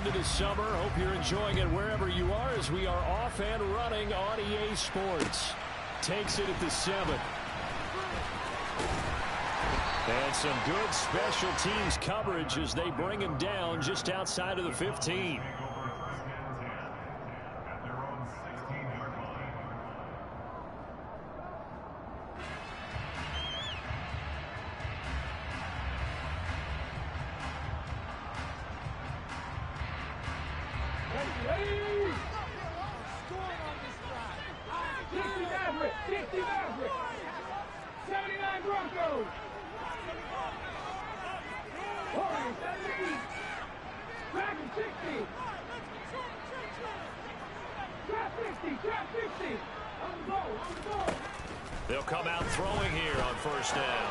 into the summer. Hope you're enjoying it wherever you are as we are off and running on EA Sports. Takes it at the 7. And some good special teams coverage as they bring him down just outside of the 15. They'll come out throwing here on first down.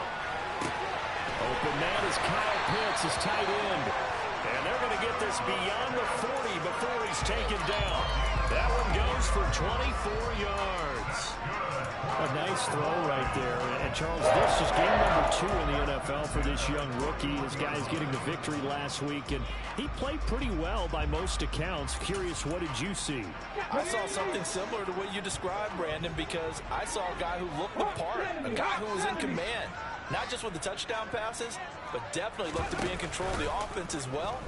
Open man is Kyle Pitts, his tight end. And they're going to get this beyond the 40 before he's taken down. That one goes for 24 yards. A nice throw right there. And Charles, this is game number 2 in the NFL for this young rookie. This guy's getting the victory last week, and he played pretty well by most accounts. Curious, what did you see? I saw something similar to what you described, Brandon, because I saw a guy who looked the part, a guy who was in command. Not just with the touchdown passes, but definitely looked to be in control of the offense as well.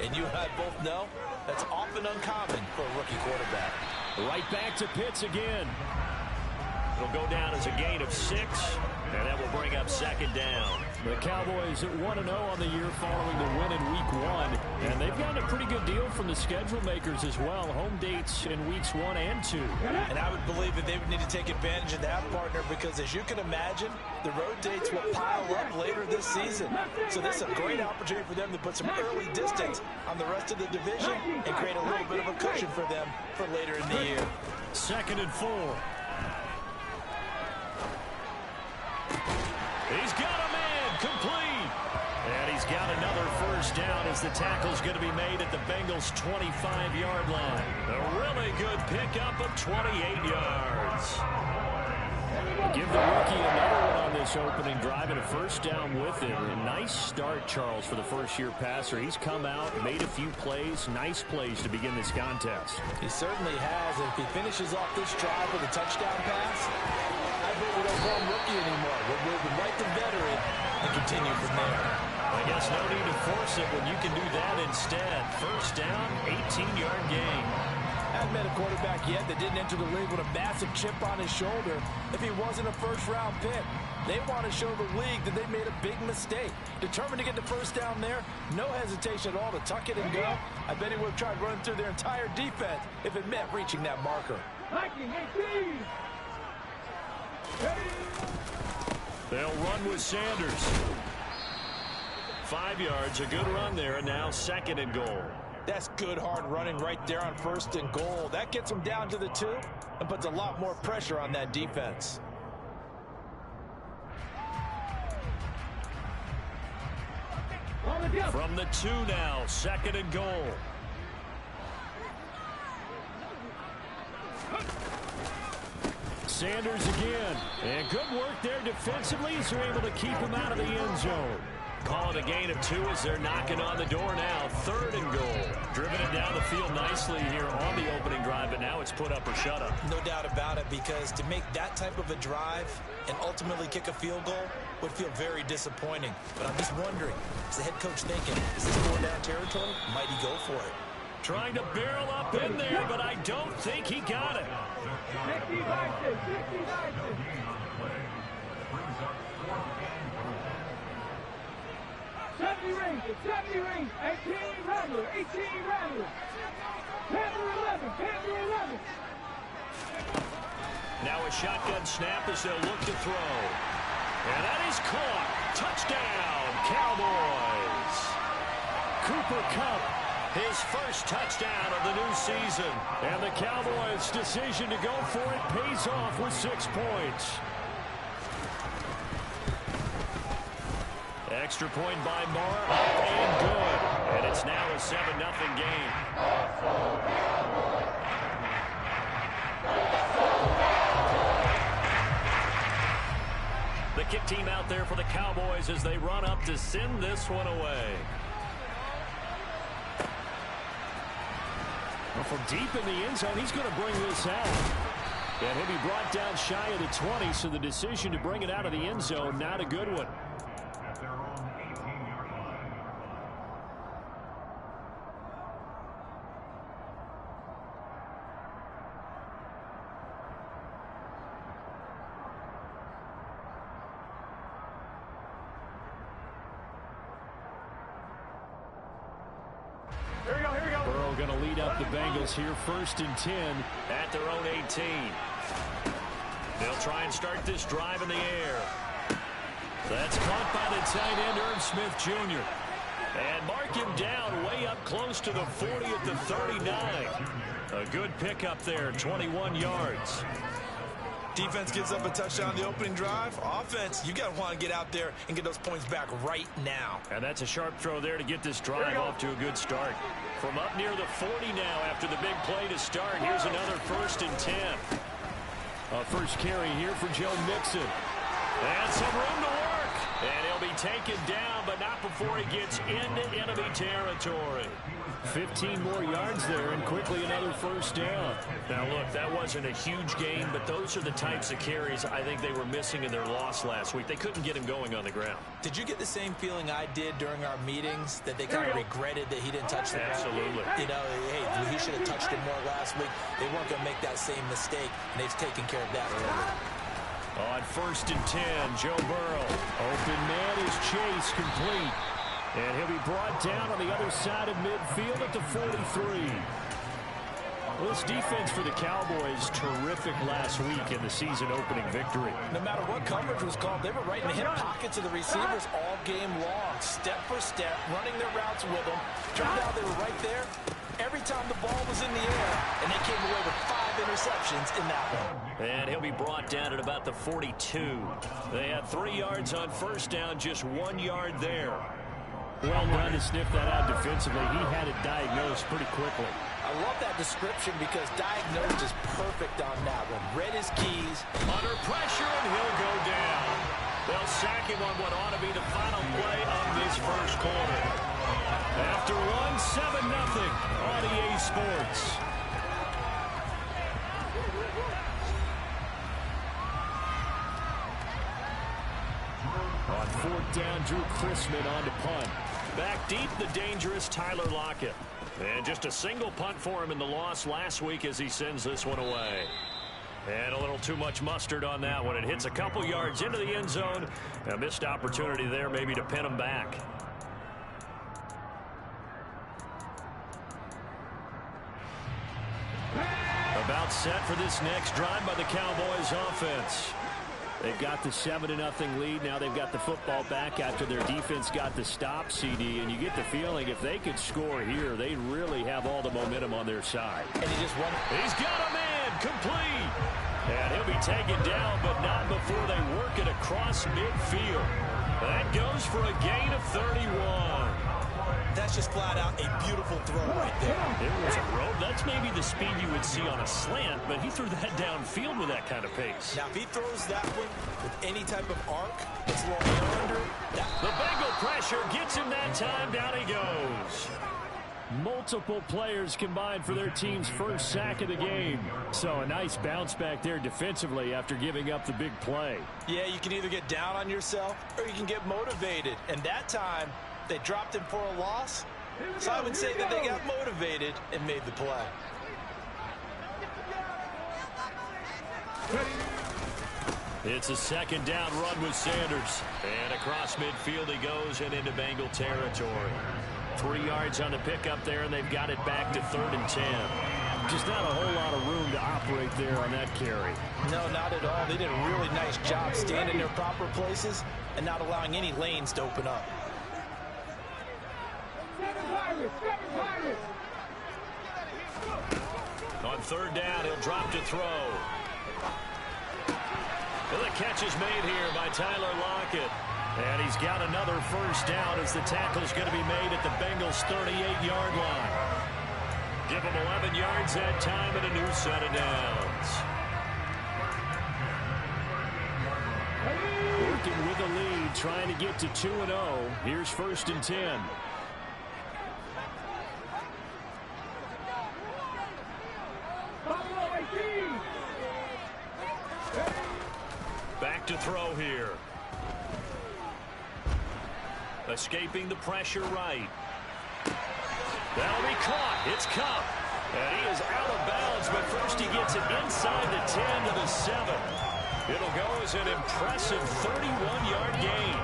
And you and I both know that's often uncommon for a rookie quarterback. Right back to Pitts again. It'll go down as a gain of 6, and that will bring up second down. The Cowboys at 1-0 on the year following the win in Week 1. And they've gotten a pretty good deal from the schedule makers as well. Home dates in Weeks 1 and 2. And I would believe that they would need to take advantage of that, partner, because as you can imagine, the road dates will pile up later this season. So this is a great opportunity for them to put some early distance on the rest of the division and create a little bit of a cushion for them for later in the year. 2nd and 4. He's got a man complete. And he's got another first down as the tackle's going to be made at the Bengals' 25-yard line. A really good pickup of 28 yards. Give the rookie another one on this opening drive and a first down with it. A nice start, Charles, for the first-year passer. He's come out, made a few plays, nice plays to begin this contest. He certainly has. And if he finishes off this drive with a touchdown pass, I bet we don't call him rookie anymore. We'll move him right to veteran and continue from there. I guess no need to force it when you can do that instead. First down, 18-yard gain. I haven't met a quarterback yet that didn't enter the league with a massive chip on his shoulder if he wasn't a first-round pick. They want to show the league that they made a big mistake. Determined to get the first down there, no hesitation at all to tuck it and go. I bet he would have tried running through their entire defense if it meant reaching that marker. They'll run with Sanders. 5 yards, a good run there, and now 2nd and goal. That's good hard running right there on 1st and goal. That gets them down to the 2 and puts a lot more pressure on that defense. From the 2 now, 2nd and goal. Sanders again. And good work there defensively as they're able to keep him out of the end zone. Call it a gain of 2 as they're knocking on the door now. 3rd and goal. Driven it down the field nicely here on the opening drive, but now it's put up or shut up. No doubt about it, because to make that type of a drive and ultimately kick a field goal would feel very disappointing. But I'm just wondering, is the head coach thinking, is this 4-down territory? Might he go for it? Trying to barrel up in there, but I don't think he got it. Now a shotgun snap as they'll look to throw. And that is caught. Touchdown, Cowboys. Cooper Kupp, his first touchdown of the new season. And the Cowboys' decision to go for it pays off with 6 points. Extra point by Moore, up and good. And it's now a 7-0 game. The kick team out there for the Cowboys as they run up to send this one away. From deep in the end zone, he's going to bring this out. And he'll be brought down shy of the 20, so the decision to bring it out of the end zone, not a good one. Burrow going to lead up the Bengals here, 1st and 10 at their own 18. They'll try and start this drive in the air. That's caught by the tight end, Irv Smith Jr. And mark him down way up close to the 40 at the 39. A good pickup there, 21 yards. Defense gives up a touchdown the opening drive. Offense, you got to want to get out there and get those points back right now. And that's a sharp throw there to get this drive off to a good start. From up near the 40 now after the big play to start. Here's another 1st and 10. First carry here for Joe Mixon. And some room to work. And he'll be taken down, but not before he gets into enemy territory. 15 more yards there, and quickly another 1st down. Now, look, that wasn't a huge gain, but those are the types of carries I think they were missing in their loss last week. They couldn't get him going on the ground. Did you get the same feeling I did during our meetings, that they kind of regretted that he didn't touch the ball? Absolutely. You know, hey, he should have touched it more last week. They weren't going to make that same mistake, and they've taken care of that early. On 1st and 10, Joe Burrow. Open man is Chase, complete. And he'll be brought down on the other side of midfield at the 43. Well, this defense for the Cowboys, terrific last week in the season-opening victory. No matter what coverage was called, they were right in the hip pockets of the receivers all game long, step for step, running their routes with them. Turned out they were right there every time the ball was in the air, and they came away with 5 interceptions in that one. And he'll be brought down at about the 42. They had 3 yards on 1st down, just 1 yard there. Well done to sniff that out defensively. He had it diagnosed pretty quickly. I love that description because diagnosed is perfect on that one. Read his keys. Under pressure, and he'll go down. They'll sack him on what ought to be the final play of this 1st quarter. After one, 7-0 on EA Sports. On 4th down, Drew Chrisman on to punt. Back deep, the dangerous Tyler Lockett. And just a single punt for him in the loss last week as he sends this one away. And a little too much mustard on that one. It hits a couple yards into the end zone. A missed opportunity there maybe to pin him back. About set for this next drive by the Cowboys offense. They've got the 7-0 lead. Now they've got the football back after their defense got the stop, CD. And you get the feeling if they could score here, they really have all the momentum on their side. And he just won. He's got a man complete. And he'll be taken down, but not before they work it across midfield. That goes for a gain of 31. That's just flat out a beautiful throw right there. It was a rope. That's maybe the speed you would see on a slant, but he threw that downfield with that kind of pace. Now, if he throws that one with any type of arc, it's a little air under it. The Bengal pressure gets him that time. Down he goes. Multiple players combined for their team's 1st sack of the game. So a nice bounce back there defensively after giving up the big play. Yeah, you can either get down on yourself or you can get motivated. And that time, they dropped him for a loss. So I would say that they got motivated and made the play. It's a 2nd down run with Sanders. And across midfield he goes and into Bengal territory. 3 yards on the pickup there, and they've got it back to 3rd and 10. Just not a whole lot of room to operate there on that carry. No, not at all. They did a really nice job staying in their proper places and not allowing any lanes to open up. On 3rd down, he'll drop to throw. Well, the catch is made here by Tyler Lockett. And he's got another 1st down as the tackle's going to be made at the Bengals' 38-yard line. Give him 11 yards that time and a new set of downs. Working with the lead, trying to get to 2-0. Here's 1st and 10. throw here. Escaping the pressure right. That'll be caught. It's Kupp. And he is out of bounds, but first he gets it inside the 10 to the 7. It'll go as an impressive 31-yard gain.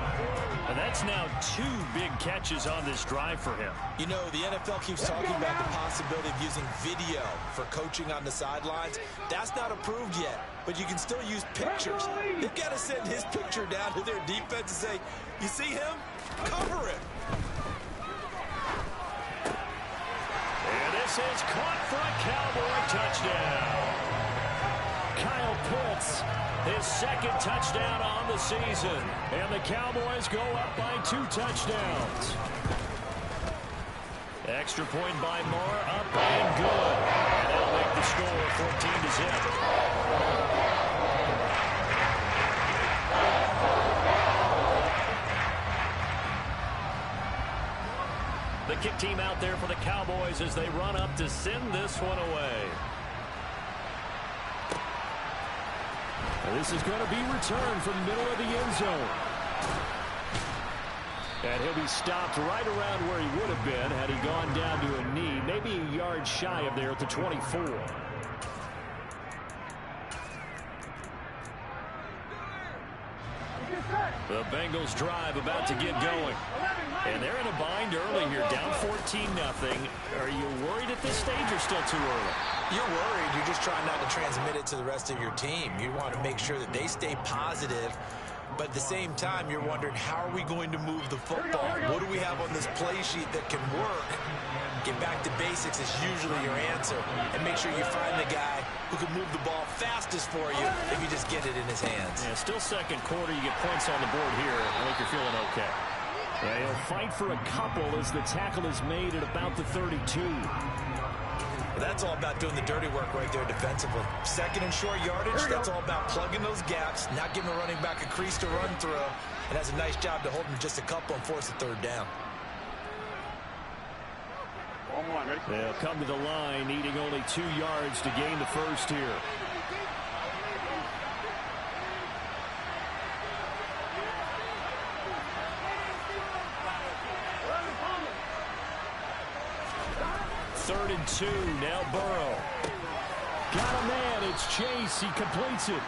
And that's now 2 big catches on this drive for him. You know, the NFL keeps talking about the possibility of using video for coaching on the sidelines. That's not approved yet, but you can still use pictures. They've got to send his picture down to their defense and say, you see him? Cover it. And this is caught for a Cowboy touchdown. Kyle Pitts, his second touchdown on the season. And the Cowboys go up by 2 touchdowns. Extra point by Moore, up and good. And that'll make the score 14-0. The kick team out there for the Cowboys as they run up to send this one away. And this is going to be returned from the middle of the end zone. And he'll be stopped right around where he would have been had he gone down to a knee, maybe a yard shy of there at the 24. The Bengals drive about to get going. And they're in a bind early here, down 14-0. Are you worried at this stage or still too early? You're worried. You're just trying not to transmit it to the rest of your team. You want to make sure that they stay positive. But at the same time, you're wondering, how are we going to move the football? What do we have on this play sheet that can work? Get back to basics is usually your answer. And make sure you find the guy who can move the ball fastest for you if you just get it in his hands. Yeah, still second quarter. You get points on the board here. I think you're feeling okay. Yeah, he'll fight for a couple as the tackle is made at about the 32. That's all about doing the dirty work right there defensively. Second and short yardage, that's all about plugging those gaps, not giving a running back a crease to run through, and has a nice job to hold him just a couple and force a third down. They'll come to the line, needing only 2 yards to gain the first here. Third and 2, now Burrow. Got a man, it's Chase, he completes it.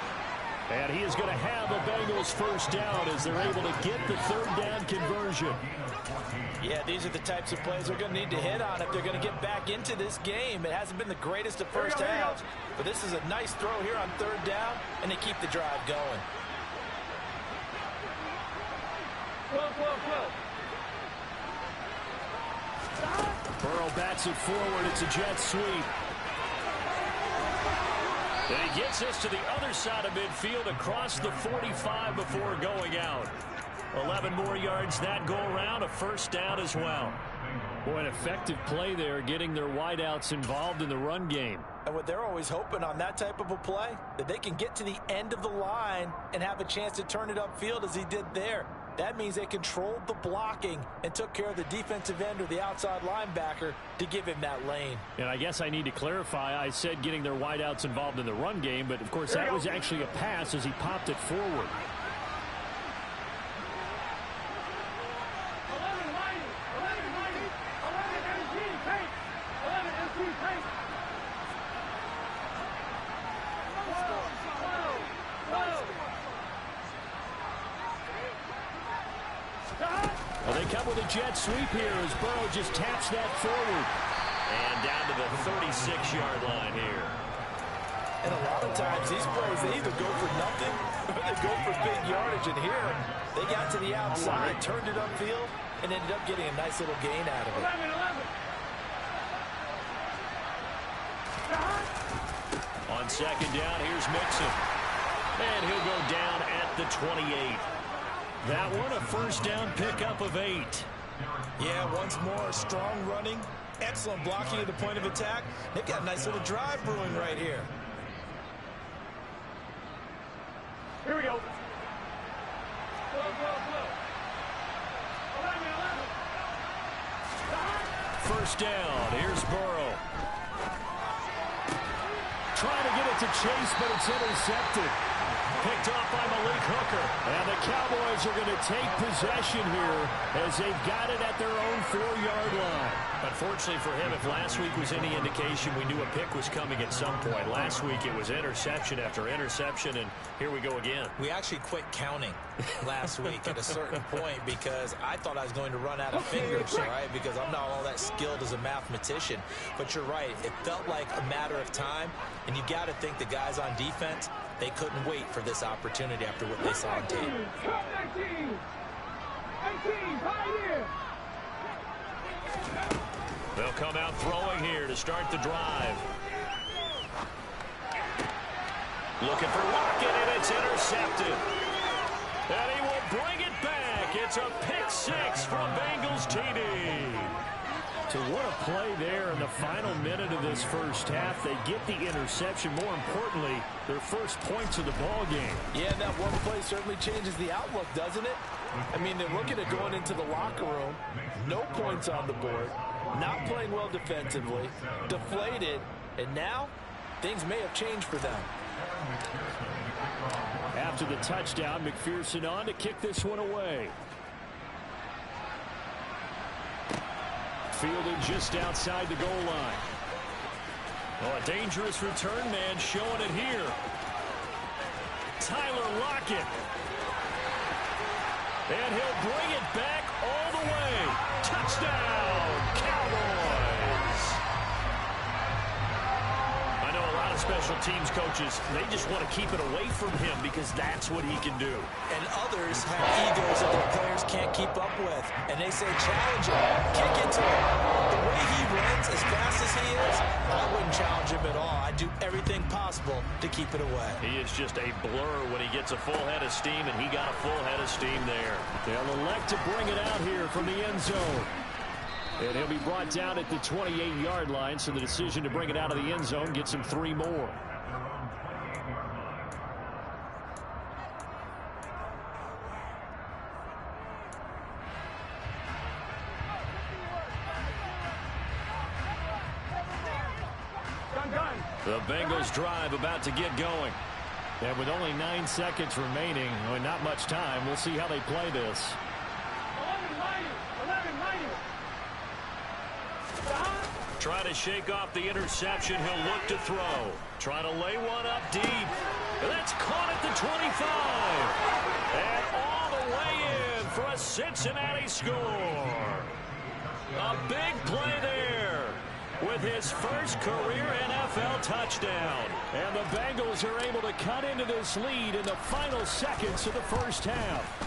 And he is going to have the Bengals first down as they're able to get the third down conversion. Yeah, these are the types of plays they're going to need to hit on if they're going to get back into this game. It hasn't been the greatest of first halves, but this is a nice throw here on third down, and they keep the drive going. Burrow bats it forward. It's a jet sweep. And he gets us to the other side of midfield across the 45 before going out. 11 more yards that go around, a first down as well. Boy, an effective play there, getting their wideouts involved in the run game. And what they're always hoping on that type of a play, that they can get to the end of the line and have a chance to turn it upfield as he did there. That means they controlled the blocking and took care of the defensive end or the outside linebacker to give him that lane. And I guess I need to clarify, I said getting their wideouts involved in the run game, but of course that was actually a pass as he popped it forward. Well, they come with a jet sweep here as Burrow just taps that forward. And down to the 36-yard line here. And a lot of times these plays, they either go for nothing or they go for big yardage. And here, they got to the outside, turned it upfield, and ended up getting a nice little gain out of it. On second down, here's Mixon. And he'll go down at the 28. That one, a first down pickup of 8. Yeah, once more, strong running, excellent blocking at the point of attack. They've got a nice little drive brewing right here. Here we go. First down, here's Burrow. Trying to get it to Chase, but it's intercepted. picked off by Malik Hooker. And the Cowboys are going to take possession here as they've got it at their own 4-yard line. Unfortunately for him, if last week was any indication, we knew a pick was coming at some point. Last week it was interception after interception, and here we go again. We actually quit counting last week at a certain point because I thought I was going to run out of fingers, right? Because I'm not all that skilled as a mathematician. But you're right. It felt like a matter of time, and you got to think the guys on defense, they couldn't wait for this opportunity after what they saw on tape. 18, pioneer. They'll come out throwing here to start the drive. Looking for Lockett, and it's intercepted. And he will bring it back. It's a pick six from Bengals TD. So what a play there in the final minute of this first half. They get the interception. More importantly, their first points of the ball game. Yeah, that one play certainly changes the outlook, doesn't it? I mean, they're looking at going into the locker room, no points on the board, not playing well defensively, deflated, and now things may have changed for them. After the touchdown, McPherson on to kick this one away. Fielded just outside the goal line. Oh, a dangerous return man showing it here. Tyler Lockett. And he'll bring it back all the way. Touchdown, Cowboys. I know a lot of special teams coaches, they just want to keep it away from him because that's what he can do. And others have egos that their players can't keep up with. And they say, challenge him, kick it to him. The way he runs as fast as he is, I wouldn't challenge him at all. I'd do everything possible to keep it away. He is just a blur when he gets a full head of steam, and he got a full head of steam there. They'll elect to bring it out here from the end zone. And he'll be brought down at the 28-yard line, so the decision to bring it out of the end zone gets him 3 more. The Bengals drive about to get going. And with only 9 seconds remaining, not much time, we'll see how they play this. 11 minus. Try to shake off the interception. He'll look to throw. Try to lay one up deep. That's caught at the 25. And all the way in for a Cincinnati score. A big play there with his first career NFL touchdown. And the Bengals are able to cut into this lead in the final seconds of the first half.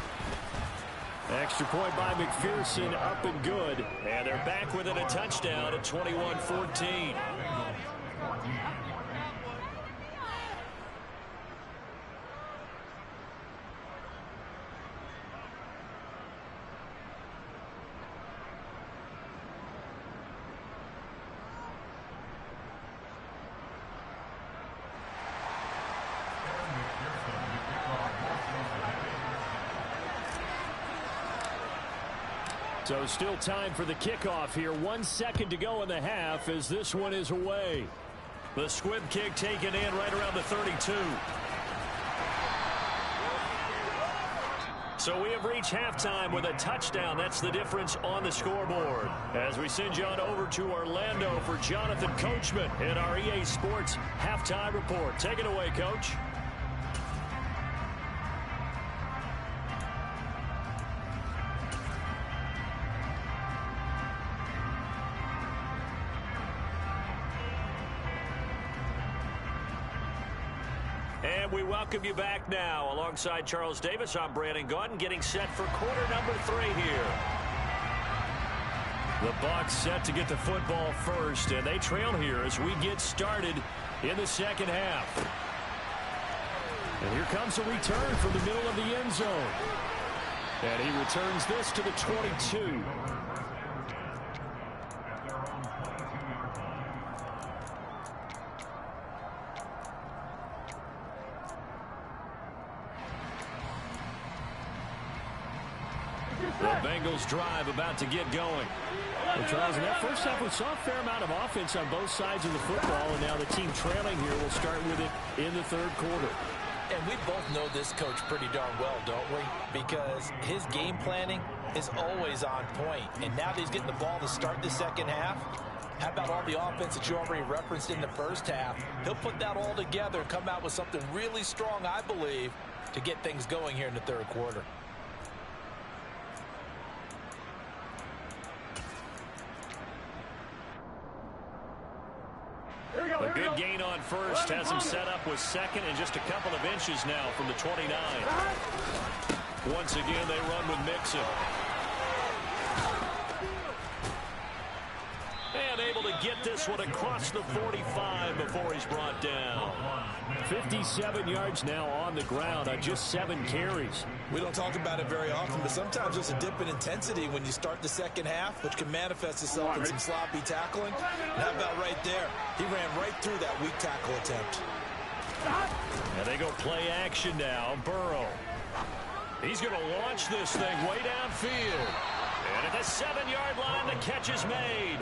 Extra point by McPherson, up and good. And they're back within a touchdown at 21-14. So still time for the kickoff here. 1 second to go in the half as this one is away. The squib kick taken in right around the 32. So we have reached halftime with a touchdown. That's the difference on the scoreboard. As we send you on over to Orlando for Jonathan Coachman in our EA Sports Halftime Report. Take it away, Coach. And we welcome you back now. Alongside Charles Davis, I'm Brandon Gaudin, getting set for quarter number 3 here. The Bucs set to get the football first, and they trail here as we get started in the second half. And here comes a return from the middle of the end zone. And he returns this to the 22. The Bengals drive about to get going. Well, Charles, in that first half, we saw a fair amount of offense on both sides of the football, and now the team trailing here will start with it in the third quarter. And we both know this coach pretty darn well, don't we? Because his game planning is always on point. And now that he's getting the ball to start the second half, how about all the offense that you already referenced in the first half? He'll put that all together and come out with something really strong, I believe, to get things going here in the third quarter. A good gain on first has him set up with second and just a couple of inches now from the 29. Once again, they run with Mixon. And able to get this one across the 45 before he's brought down. 57 yards now on the ground on just 7 carries. We don't talk about it very often, but sometimes there's a dip in intensity when you start the second half, which can manifest itself in some sloppy tackling. And how about right there? He ran right through that weak tackle attempt. And they go play action now. Burrow. He's going to launch this thing way downfield. And at the 7-yard line, the catch is made.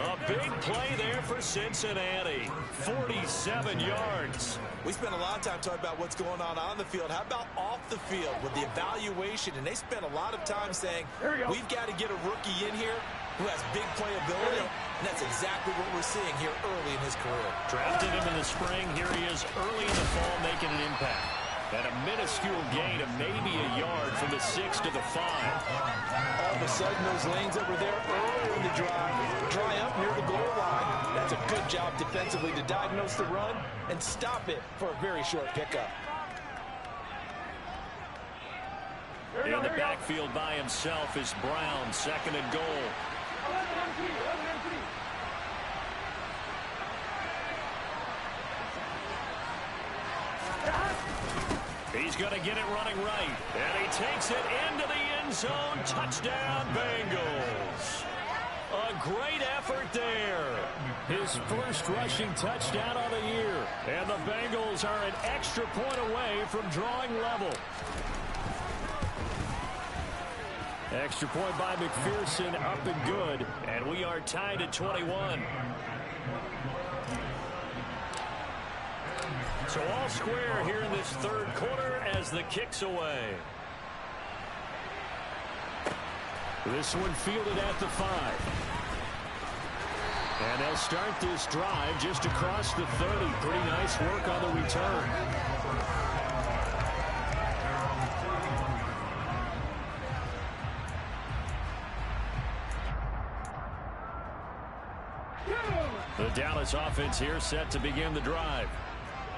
A big play there for Cincinnati. 47 yards. We spent a lot of time talking about what's going on the field. How about off the field with the evaluation? And they spent a lot of time saying, we've got to get a rookie in here who has big playability. And that's exactly what we're seeing here early in his career. Drafted him in the spring. Here he is early in the fall making an impact. And a minuscule gain of maybe a yard from the 6 to the 5. All of a sudden, those lanes that were there earlier in the drive dry up near the goal line. That's a good job defensively to diagnose the run and stop it for a very short pickup. In the backfield by himself is Brown, 2nd and goal. He's going to get it running right. And he takes it into the end zone. Touchdown, Bengals. A great effort there. His first rushing touchdown of the year. And the Bengals are an extra point away from drawing level. Extra point by McPherson, up and good. And we are tied at 21. So all square here in this third quarter as the kick's away. This one fielded at the 5. And they'll start this drive just across the 30. Pretty nice work on the return. The Dallas offense here set to begin the drive.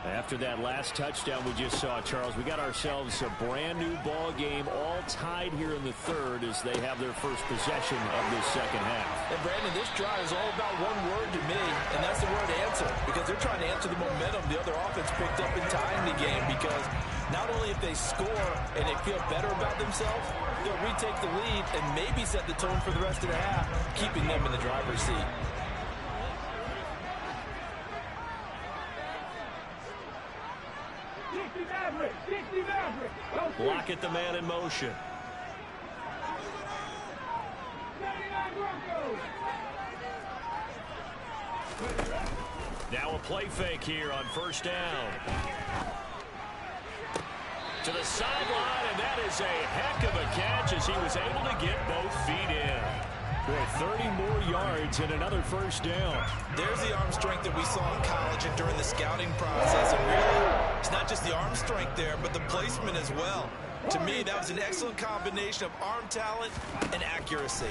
After that last touchdown we just saw, Charles, we got ourselves a brand new ball game, all tied here in the third as they have their first possession of this second half. And Brandon, this drive is all about one word to me, and that's the word answer, because they're trying to answer the momentum the other offense picked up in tying the game, because not only if they score and they feel better about themselves, they'll retake the lead and maybe set the tone for the rest of the half, keeping them in the driver's seat. Block at the man in motion. Now a play fake here on first down. To the sideline, and that is a heck of a catch as he was able to get both feet in. Boy, 30 more yards and another first down. There's the arm strength that we saw in college and during the scouting process. And really, it's not just the arm strength there, but the placement as well. To me, that was an excellent combination of arm talent and accuracy.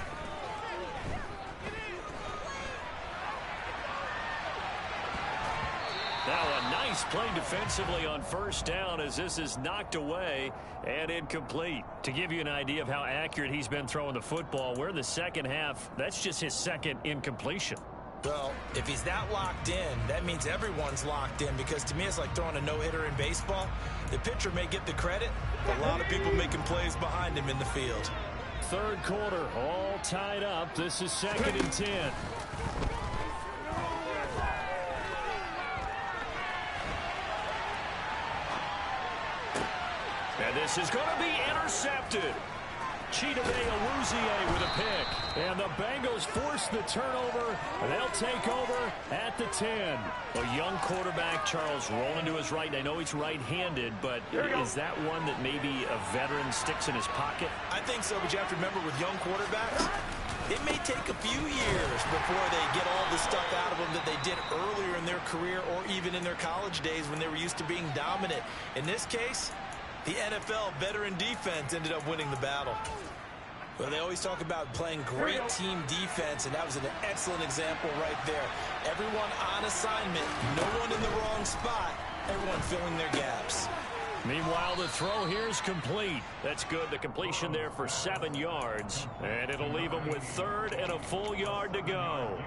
Now a nice play defensively on first down as this is knocked away and incomplete. To give you an idea of how accurate he's been throwing the football, we're in the second half. That's just his second incompletion. Well, if he's that locked in, that means everyone's locked in, because to me it's like throwing a no-hitter in baseball. The pitcher may get the credit, but a lot of people making plays behind him in the field. Third quarter, all tied up. This is 2nd and 10. And this is going to be intercepted. Chidobe Awuzie with a pick. And the Bengals force the turnover. They'll take over at the 10. A young quarterback, Charles, rolling to his right. And I know he's right-handed, but is that one that maybe a veteran sticks in his pocket? I think so, but you have to remember with young quarterbacks, it may take a few years before they get all the stuff out of them that they did earlier in their career or even in their college days when they were used to being dominant. In this case, the NFL veteran defense ended up winning the battle. Well, they always talk about playing great team defense, and that was an excellent example right there. Everyone on assignment, no one in the wrong spot, everyone filling their gaps. Meanwhile, the throw here is complete. That's good. The completion there for 7 yards. And it'll leave them with 3rd and a full yard to go.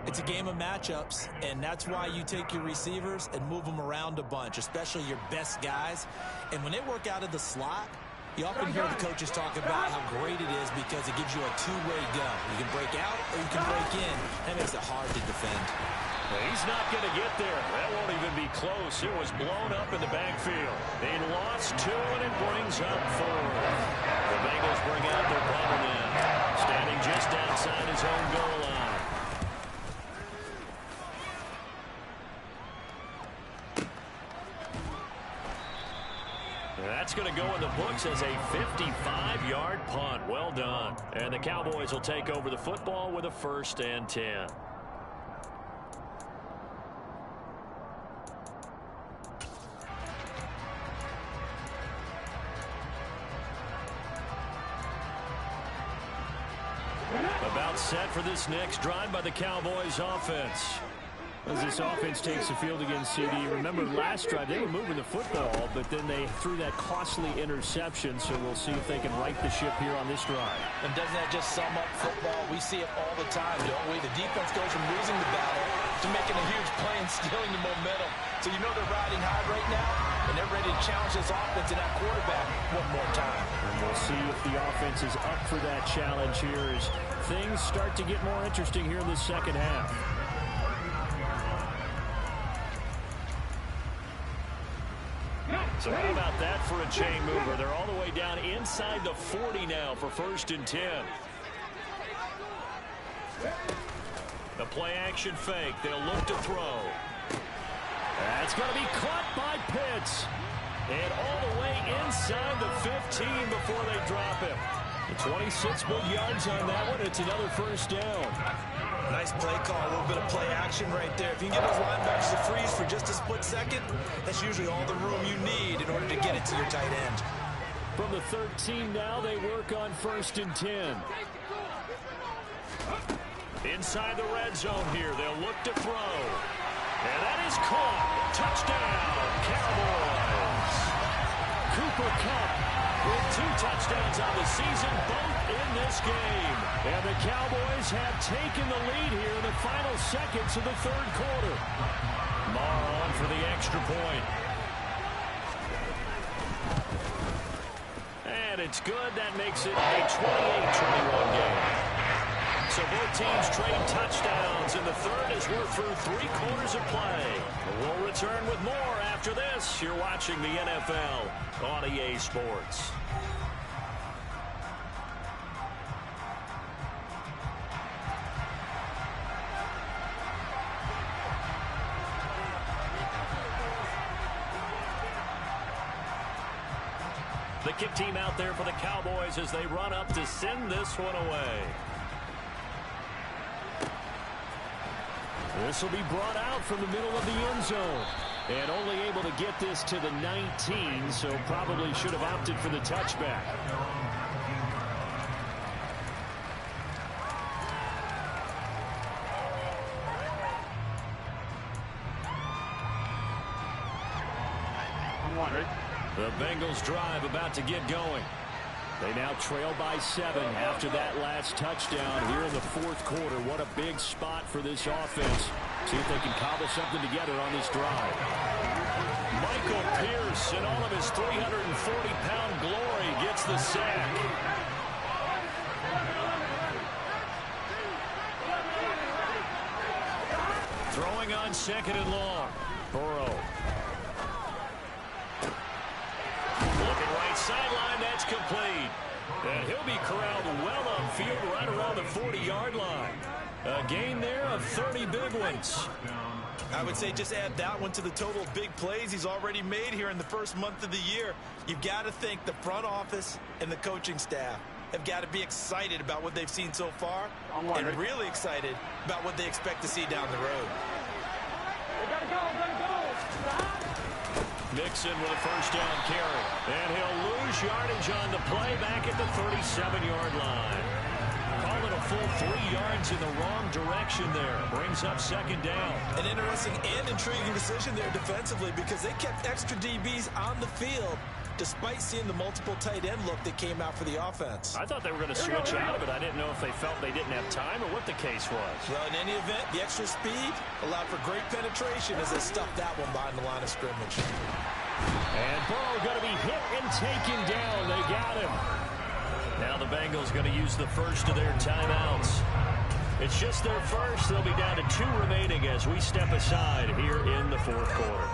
It's a game of matchups, and that's why you take your receivers and move them around a bunch, especially your best guys. And when they work out of the slot, you often hear the coaches talk about how great it is because it gives you a two-way go. You can break out or you can break in. That makes it hard to defend. He's not going to get there. That won't even be close. It was blown up in the backfield. They lost 2, and it brings up 4th. The Bengals bring out their punter now, standing just outside his own goal line. That's going to go in the books as a 55-yard punt. Well done. And the Cowboys will take over the football with a 1st and 10. About set for this next drive by the Cowboys offense. As this offense takes the field against CD, remember last drive they were moving the football, but then they threw that costly interception, so we'll see if they can right the ship here on this drive. And doesn't that just sum up football? We see it all the time, don't we? The defense goes from losing the battle to making a huge play and stealing the momentum. So you know they're riding high right now, and they're ready to challenge this offense and that quarterback one more time. And we'll see if the offense is up for that challenge here as things start to get more interesting here in the second half. So how about that for a chain mover? They're all the way down inside the 40 now for 1st and 10. The play action fake. They'll look to throw. That's going to be caught by Pitts. And all the way inside the 15 before they drop him. 26 good yards on that one. It's another 1st down. Nice play call, a little bit of play action right there. If you can get those linebackers to freeze for just a split second, that's usually all the room you need in order to get it to your tight end. From the 13 now, they work on 1st and 10. Inside the red zone here, they'll look to throw. And that is caught. Touchdown, Cowboys. Cooper Kupp with 2 touchdowns on the season, both in this game. And the Cowboys have taken the lead here in the final seconds of the 3rd quarter. Marr on for the extra point. And it's good. That makes it a 28-21 game. So both teams trade touchdowns in the 3rd as we're through 3 quarters of play. We'll return with more after this. You're watching the NFL on EA Sports. The kick team out there for the Cowboys as they run up to send this one away. This will be brought out from the middle of the end zone. And only able to get this to the 19, so probably should have opted for the touchback. The Bengals drive about to get going. They now trail by 7 after that last touchdown here in the 4th quarter. What a big spot for this offense. See if they can cobble something together on this drive. Michael Pierce, in all of his 340-pound glory, gets the sack. Throwing on 2nd and long. Burrow. Looking right sideline, that's complete. And he'll be corralled well upfield right around the 40-yard line. A gain there of 30 big ones. I would say just add that one to the total of big plays he's already made here in the first month of the year. You've got to think the front office and the coaching staff have got to be excited about what they've seen so far and really excited about what they expect to see down the road. Mixon with a first down carry. And he'll lose yardage on the play back at the 37-yard line. Call it a full 3 yards in the wrong direction there. Brings up second down. An interesting and intriguing decision there defensively because they kept extra DBs on the field despite seeing the multiple tight end look that came out for the offense. I thought they were going to switch out of it. I didn't know if they felt they didn't have time or what the case was. Well, in any event, the extra speed allowed for great penetration as they stuffed that one behind the line of scrimmage. And Burrow going to be hit and taken down. They got him. Now the Bengals going to use the first of their timeouts. It's just their first. They'll be down to 2 remaining as we step aside here in the fourth quarter.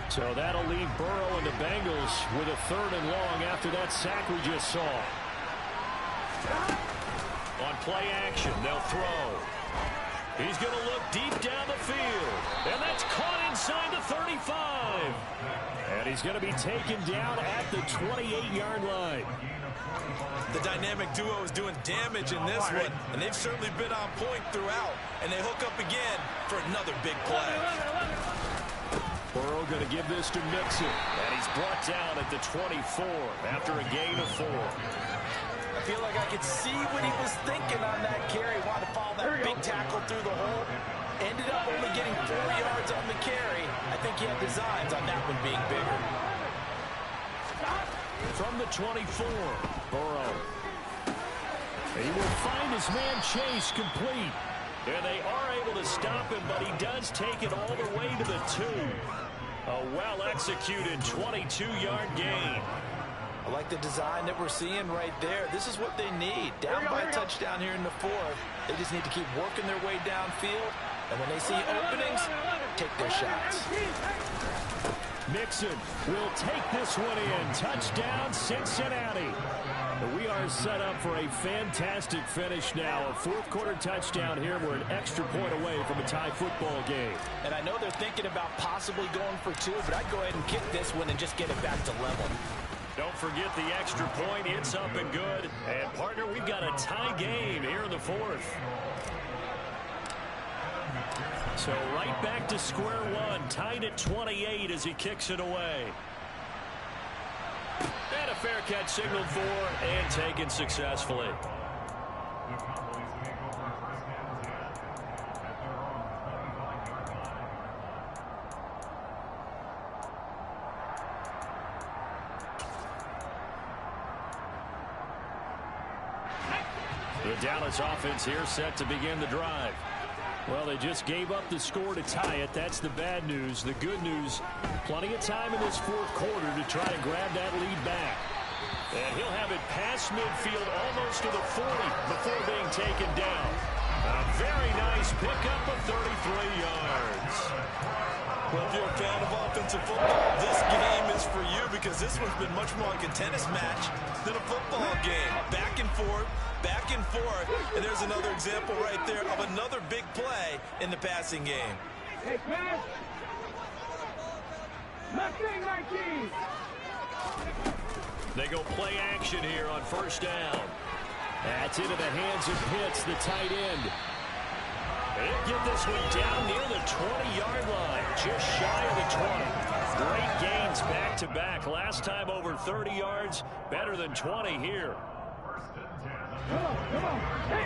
So that'll leave Burrow and the Bengals with a 3rd and long after that sack we just saw. On play action, they'll throw. He's going to look deep down the field. And that's caught inside the 35. And he's going to be taken down at the 28-yard line. The dynamic duo is doing damage in this one, and they've certainly been on point throughout. And they hook up again for another big play. Burrow going to give this to Mixon. And he's brought down at the 24 after a gain of 4. I feel like I could see what he was thinking on that carry. Wanted to follow that big tackle through the hole. Ended up only getting 4 yards on the carry. I think he had designs on that one being bigger. From the 24, Burrow. He will find his man Chase complete. And they are able to stop him, but he does take it all the way to the 2. A well-executed 22-yard gain. I like the design that we're seeing right there. This is what they need. Down by a touchdown here in the 4th. They just need to keep working their way downfield. And when they see openings, take their shots. Mixon will take this one in. Touchdown, Cincinnati. We are set up for a fantastic finish now. A 4th quarter touchdown here. We're an extra point away from a tie football game. And I know they're thinking about possibly going for 2, but I'd go ahead and kick this one and just get it back to level. Don't forget the extra point. It's up and good. And, partner, we've got a tie game here in the 4th. So right back to square one. Tied at 28 as he kicks it away. And a fair catch signaled for and taken successfully. The Dallas offense here set to begin the drive. Well, they just gave up the score to tie it. That's the bad news. The good news, plenty of time in this 4th quarter to try to grab that lead back. And he'll have it past midfield almost to the 40 before being taken down. A very nice pickup of 33 yards. Well, if you're a fan of offensive football, this game is for you because this one's been much more like a tennis match than a football game. Back and forth, and there's another example right there of another big play in the passing game. Hey, man. Nothing, 19. They go play action here on first down. That's into the hands of Pitts, the tight end. They'll get this one down near the 20-yard line, just shy of the 20. Great gains back-to-back. Last time over 30 yards, better than 20 here. Come on. Hey.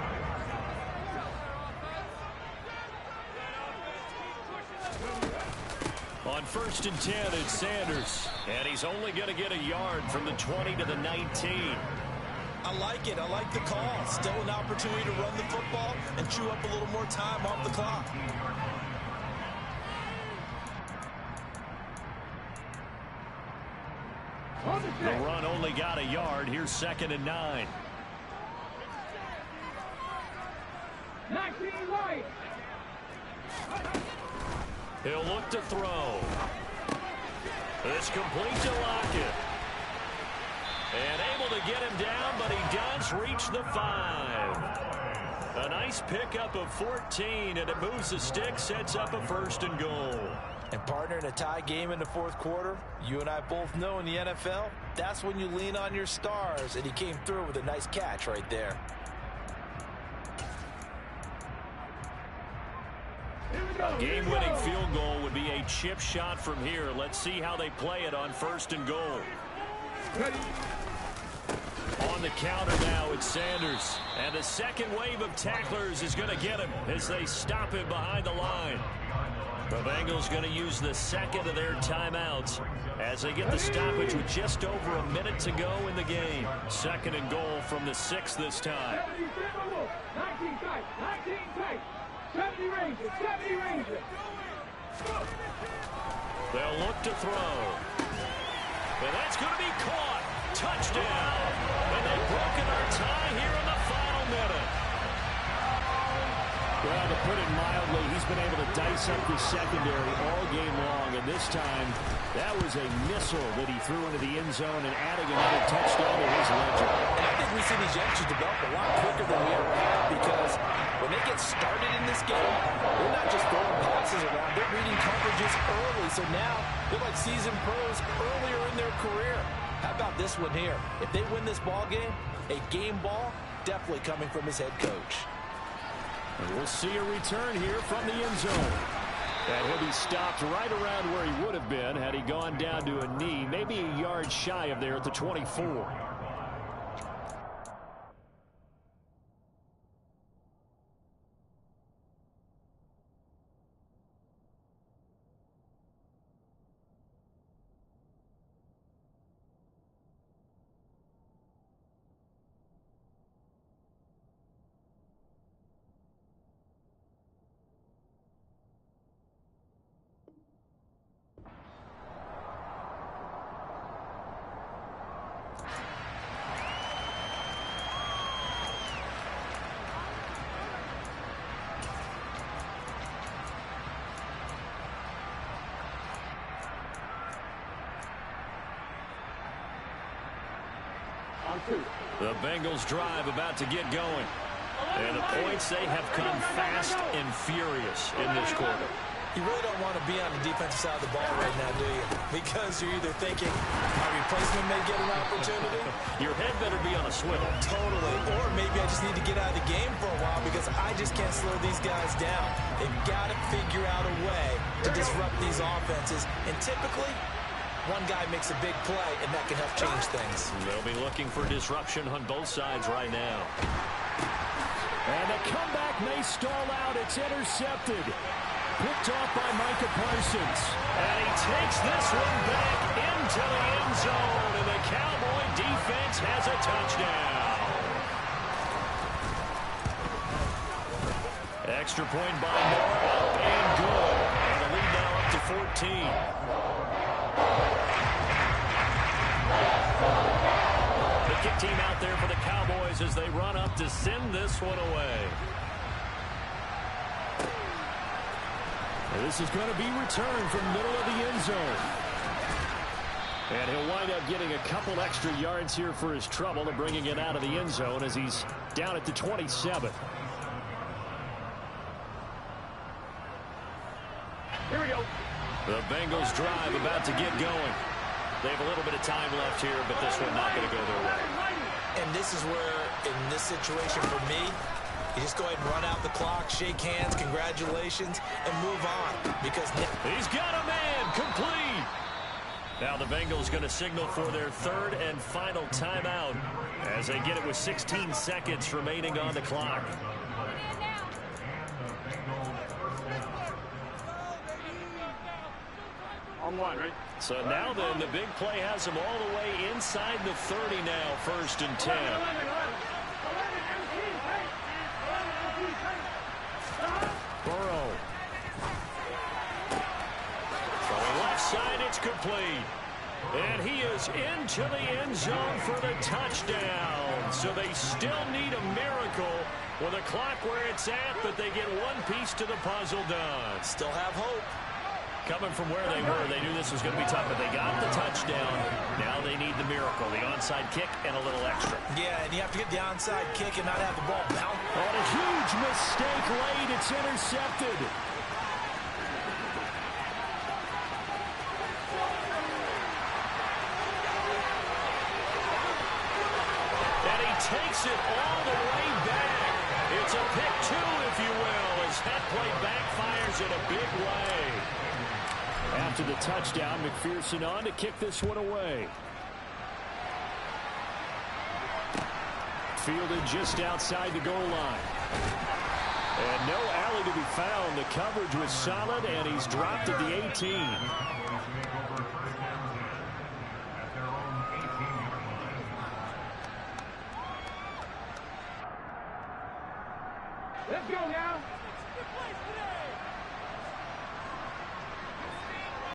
On 1st and 10, it's Sanders. And he's only going to get a yard from the 20 to the 19. I like it. I like the call. Still an opportunity to run the football and chew up a little more time off the clock. The run only got a yard. Here's 2nd and 9. 9. right. He'll look to throw. It's complete to Lockett. And able to get him down, but he does reach the 5. A nice pickup of 14, and it moves the stick, sets up a 1st and goal. And partner, in a tie game in the 4th quarter, you and I both know in the NFL, that's when you lean on your stars, and he came through with a nice catch right there. A game-winning field goal would be a chip shot from here. Let's see how they play it on 1st and goal. Ready. On the counter now, it's Sanders. And the second wave of tacklers is going to get him as they stop him behind the line. The Bengals going to use the second of their timeouts as they get the stoppage with just over a minute to go in the game. 2nd and goal from the 6 this time. 19 tight, 19 tight. 70 Rangers, 70 Rangers. They'll look to throw. And that's going to be caught. Touchdown. And they've broken our tie here in the final minute. Well, to put it mildly, he's been able to dice up the secondary all game long, and this time that was a missile that he threw into the end zone and adding another touchdown to his ledger. And I think we see these youngsters develop a lot quicker than we ever have, because when they get started in this game, they're not just throwing passes around, they're reading coverages early. So now they're like seasoned pros earlier in their career. How about this one here? If they win this ball game, a game ball definitely coming from his head coach. And we'll see a return here from the end zone. And he'll be stopped right around where he would have been had he gone down to a knee, maybe a yard shy of there at the 24. The Bengals drive about to get going. And the points, they have come fast and furious in this quarter. You really don't want to be on the defensive side of the ball right now, do you? Because you're either thinking my replacement may get an opportunity. Your head better be on a swivel. Totally. Or maybe I just need to get out of the game for a while because I just can't slow these guys down. They've got to figure out a way to disrupt these offenses. And typically, one guy makes a big play, and that can help change things. They'll be looking for disruption on both sides right now. And the comeback may stall out. It's intercepted. Picked off by Micah Parsons. And he takes this one back into the end zone. And the Cowboy defense has a touchdown. Extra point by Moore. Up and good. And the lead now up to 14. The kick team out there for the Cowboys as they run up to send this one away. This is going to be returned from middle of the end zone. And he'll wind up getting a couple extra yards here for his trouble and bringing it out of the end zone as he's down at the 27. Here we go. The Bengals drive about to get going. They have a little bit of time left here, but this one not going to go their way. And this is where, in this situation for me, you just go ahead and run out the clock, shake hands, congratulations, and move on. Because he's got a man complete. Now the Bengals going to signal for their third and final timeout as they get it with 16 seconds remaining on the clock. On one, right? So now then, the big play has them all the way inside the 30 now, 1st and 10. Burrow. From the left side, it's complete. And he is into the end zone for the touchdown. So they still need a miracle Well, the clock where it's at, but they get one piece to the puzzle done. Still have hope. Coming from where they were, they knew this was going to be tough, but they got the touchdown. Now they need the miracle, the onside kick and a little extra. Yeah, and you have to get the onside kick and not have the ball bounce. And a huge mistake late. It's intercepted. And he takes it all the way back. It's a pick two, if you will, as that play backfires in a big way. After the touchdown, McPherson on to kick this one away. Fielded just outside the goal line. And no alley to be found. The coverage was solid, and he's dropped at the 18. Let's go now.